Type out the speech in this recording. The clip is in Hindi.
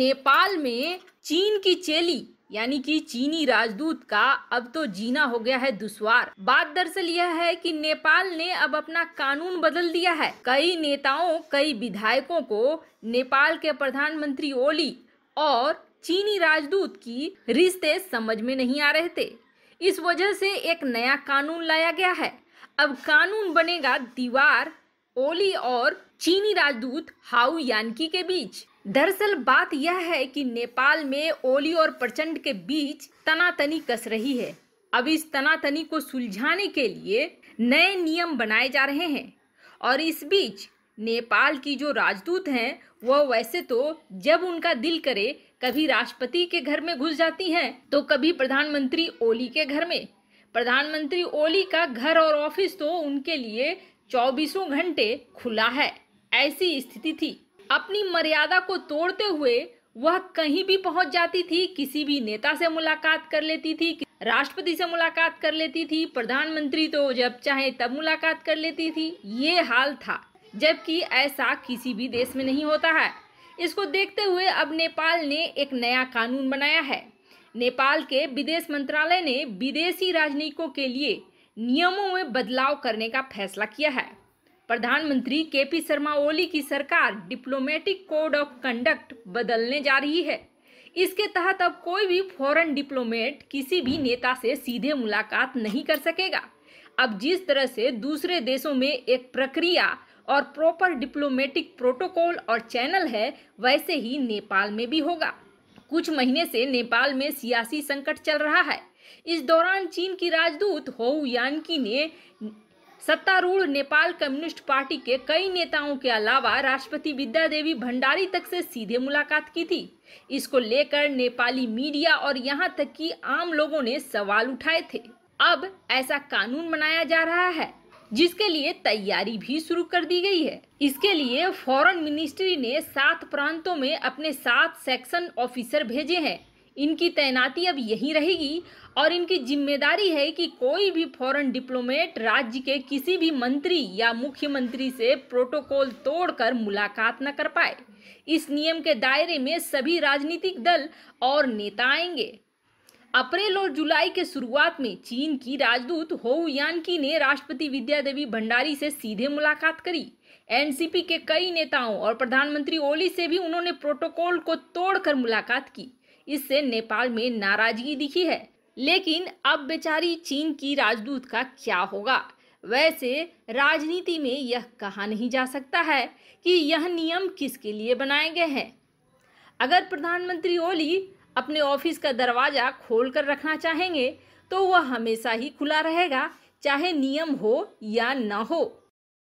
नेपाल में चीन की चेली यानी कि चीनी राजदूत का अब तो जीना हो गया है दुश्वार। बात दरअसल यह है कि नेपाल ने अब अपना कानून बदल दिया है। कई नेताओं, कई विधायकों को नेपाल के प्रधानमंत्री ओली और चीनी राजदूत की रिश्ते समझ में नहीं आ रहे थे। इस वजह से एक नया कानून लाया गया है। अब कानून बनेगा दीवार ओली और चीनी राजदूत हाउ यानकी के बीच। दरअसल बात यह है कि नेपाल में ओली और प्रचंड के बीच तनातनी कस रही है। अब इस तनातनी को सुलझाने के लिए नए नियम बनाए जा रहे हैं और इस बीच नेपाल की जो राजदूत हैं वह वैसे तो जब उनका दिल करे कभी राष्ट्रपति के घर में घुस जाती हैं तो कभी प्रधानमंत्री ओली के घर में। प्रधानमंत्री ओली का घर और ऑफिस तो उनके लिए 24 घंटे खुला है, ऐसी स्थिति थी। अपनी मर्यादा को तोड़ते हुए वह कहीं भी पहुंच जाती थी, किसी भी नेता से मुलाकात कर लेती थी, राष्ट्रपति से मुलाकात कर लेती थी, प्रधानमंत्री तो जब चाहे तब मुलाकात कर लेती थी। ये हाल था, जबकि ऐसा किसी भी देश में नहीं होता है। इसको देखते हुए अब नेपाल ने एक नया कानून बनाया है। नेपाल के विदेश मंत्रालय ने विदेशी राजनयिकों के लिए नियमों में बदलाव करने का फैसला किया है। प्रधानमंत्री केपी शर्मा ओली की सरकार डिप्लोमेटिक कोड ऑफ कंडक्ट बदलने जा रही है। इसके तहत अब कोई भी फॉरेन डिप्लोमेट किसी भी नेता से सीधे मुलाकात नहीं कर सकेगा। अब जिस तरह से दूसरे देशों में एक प्रक्रिया और प्रॉपर डिप्लोमेटिक प्रोटोकॉल और चैनल है, वैसे ही नेपाल में भी होगा। कुछ महीने से नेपाल में सियासी संकट चल रहा है। इस दौरान चीन की राजदूत हाउ यानकी ने सत्तारूढ़ नेपाल कम्युनिस्ट पार्टी के कई नेताओं के अलावा राष्ट्रपति विद्यादेवी भंडारी तक से सीधे मुलाकात की थी। इसको लेकर नेपाली मीडिया और यहाँ तक कि आम लोगों ने सवाल उठाए थे। अब ऐसा कानून बनाया जा रहा है जिसके लिए तैयारी भी शुरू कर दी गई है। इसके लिए फॉरेन मिनिस्ट्री ने 7 प्रांतों में अपने 7 सेक्शन ऑफिसर भेजे हैं। इनकी तैनाती अब यहीं रहेगी और इनकी जिम्मेदारी है कि कोई भी फॉरेन डिप्लोमेट राज्य के किसी भी मंत्री या मुख्यमंत्री से प्रोटोकॉल तोड़कर मुलाकात न कर पाए। इस नियम के दायरे में सभी राजनीतिक दल और नेता आएंगे। अप्रैल और जुलाई के शुरुआत में चीन की राजदूत हाउ यानकी ने राष्ट्रपति विद्यादेवी भंडारी से सीधे मुलाकात करी। एनसीपी के कई नेताओं और प्रधानमंत्री ओली से भी उन्होंने प्रोटोकॉल को तोड़कर मुलाकात की। इससे नेपाल में नाराजगी दिखी है। लेकिन अब बेचारी चीन की राजदूत का क्या होगा? वैसे राजनीति में यह कहा नहीं जा सकता है कि यह नियम किसके लिए बनाए गए हैं। अगर प्रधानमंत्री ओली अपने ऑफिस का दरवाजा खोलकर रखना चाहेंगे तो वह हमेशा ही खुला रहेगा, चाहे नियम हो या न हो।